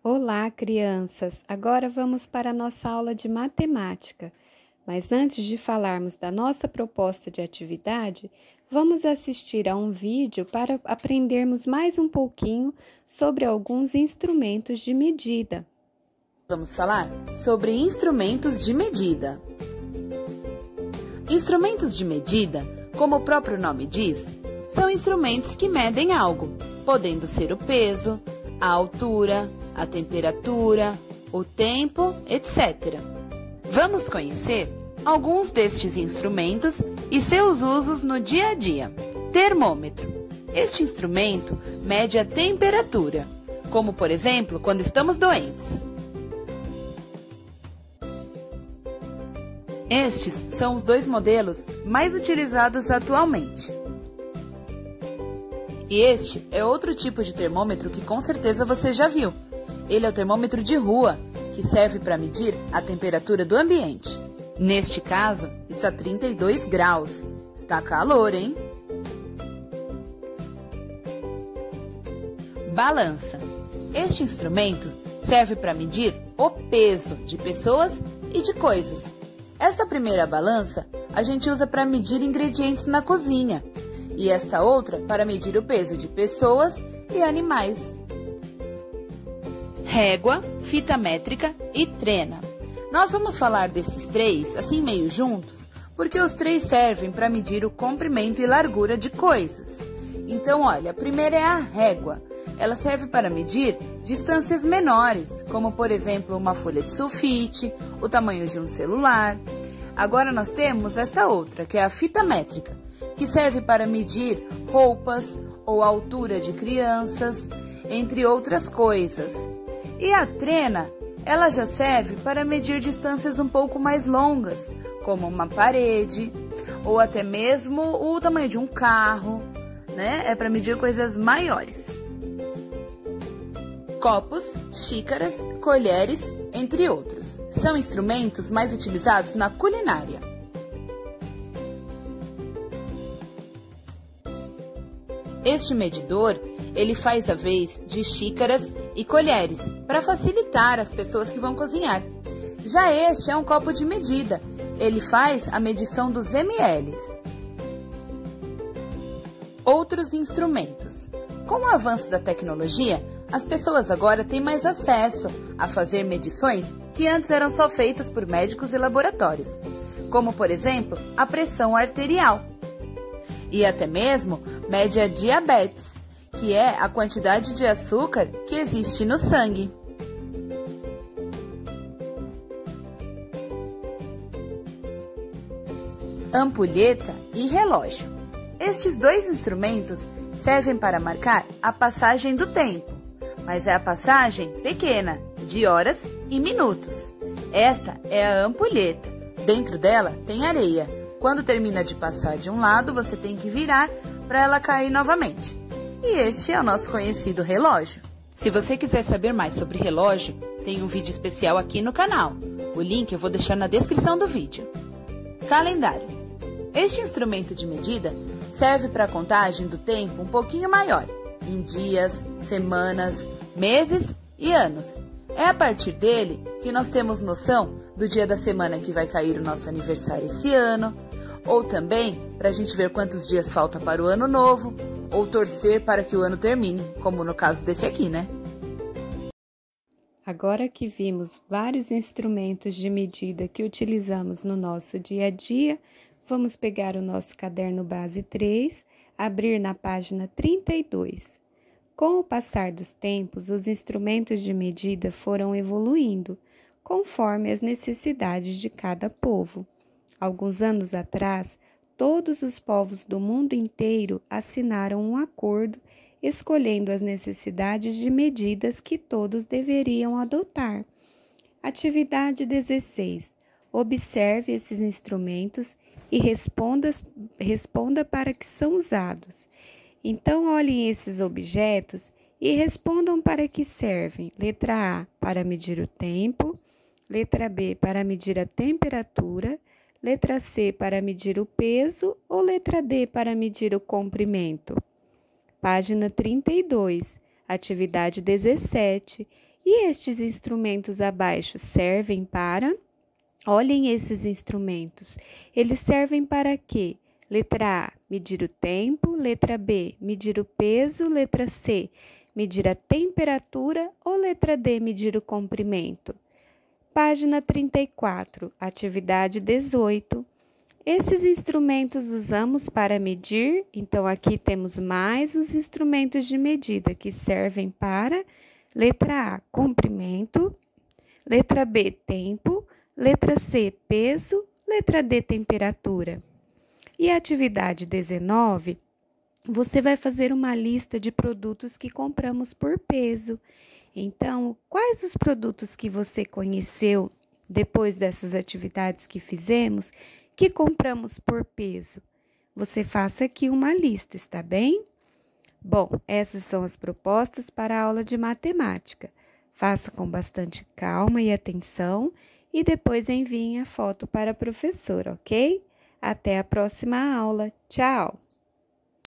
Olá, crianças! Agora vamos para a nossa aula de matemática. Mas antes de falarmos da nossa proposta de atividade, vamos assistir a um vídeo para aprendermos mais um pouquinho sobre alguns instrumentos de medida. Vamos falar sobre instrumentos de medida. Instrumentos de medida, como o próprio nome diz, são instrumentos que medem algo, podendo ser o peso, a altura, a temperatura, o tempo, etc. Vamos conhecer alguns destes instrumentos e seus usos no dia a dia. Termômetro. Este instrumento mede a temperatura, como por exemplo, quando estamos doentes. Estes são os dois modelos mais utilizados atualmente. E este é outro tipo de termômetro que com certeza você já viu. Ele é o termômetro de rua, que serve para medir a temperatura do ambiente. Neste caso, está 32 graus. Está calor, hein? Balança. Este instrumento serve para medir o peso de pessoas e de coisas. Esta primeira balança a gente usa para medir ingredientes na cozinha e esta outra para medir o peso de pessoas e animais. Régua, fita métrica e trena. Nós vamos falar desses três assim meio juntos, porque os três servem para medir o comprimento e largura de coisas. Então, olha, a primeira é a régua. Ela serve para medir distâncias menores, como por exemplo uma folha de sulfite, o tamanho de um celular. Agora nós temos esta outra, que é a fita métrica, que serve para medir roupas ou a altura de crianças, entre outras coisas. E a trena, ela já serve para medir distâncias um pouco mais longas, como uma parede, ou até mesmo o tamanho de um carro, né? É para medir coisas maiores. Copos, xícaras, colheres, entre outros. São instrumentos mais utilizados na culinária. Este medidor, ele faz a vez de xícaras e colheres, para facilitar as pessoas que vão cozinhar. Já este é um copo de medida, ele faz a medição dos ml. Outros instrumentos. Com o avanço da tecnologia, as pessoas agora têm mais acesso a fazer medições que antes eram só feitas por médicos e laboratórios, como por exemplo, a pressão arterial. E até mesmo mede a diabetes, que é a quantidade de açúcar que existe no sangue. Ampulheta e relógio. Estes dois instrumentos servem para marcar a passagem do tempo, mas é a passagem pequena, de horas e minutos. Esta é a ampulheta. Dentro dela tem areia. Quando termina de passar de um lado, você tem que virar para ela cair novamente. E este é o nosso conhecido relógio. Se você quiser saber mais sobre relógio, tem um vídeo especial aqui no canal. O link eu vou deixar na descrição do vídeo. Calendário. Este instrumento de medida serve para a contagem do tempo um pouquinho maior, em dias, semanas, meses e anos. É a partir dele que nós temos noção do dia da semana que vai cair o nosso aniversário esse ano, ou também para a gente ver quantos dias falta para o ano novo, ou torcer para que o ano termine, como no caso desse aqui, né? Agora que vimos vários instrumentos de medida que utilizamos no nosso dia a dia, vamos pegar o nosso caderno base 3, abrir na página 32. Com o passar dos tempos, os instrumentos de medida foram evoluindo, conforme as necessidades de cada povo. Alguns anos atrás, todos os povos do mundo inteiro assinaram um acordo escolhendo as necessidades de medidas que todos deveriam adotar. Atividade 16. Observe esses instrumentos e responda para que são usados. Então, olhem esses objetos e respondam para que servem. Letra A, para medir o tempo. Letra B, para medir a temperatura. Letra C, para medir o peso. Ou letra D, para medir o comprimento. Página 32, atividade 17. E estes instrumentos abaixo servem para... Olhem esses instrumentos. Eles servem para quê? Letra A, medir o tempo. Letra B, medir o peso. Letra C, medir a temperatura. Ou letra D, medir o comprimento? Página 34, atividade 18. Esses instrumentos usamos para medir, então aqui temos mais os instrumentos de medida que servem para letra A, comprimento, letra B, tempo, letra C, peso, letra D, temperatura. E a atividade 19, você vai fazer uma lista de produtos que compramos por peso. Então, quais os produtos que você conheceu depois dessas atividades que fizemos que compramos por peso? Você faça aqui uma lista, está bem? Bom, essas são as propostas para a aula de matemática. Faça com bastante calma e atenção e depois enviem a foto para a professora, ok? Até a próxima aula. Tchau!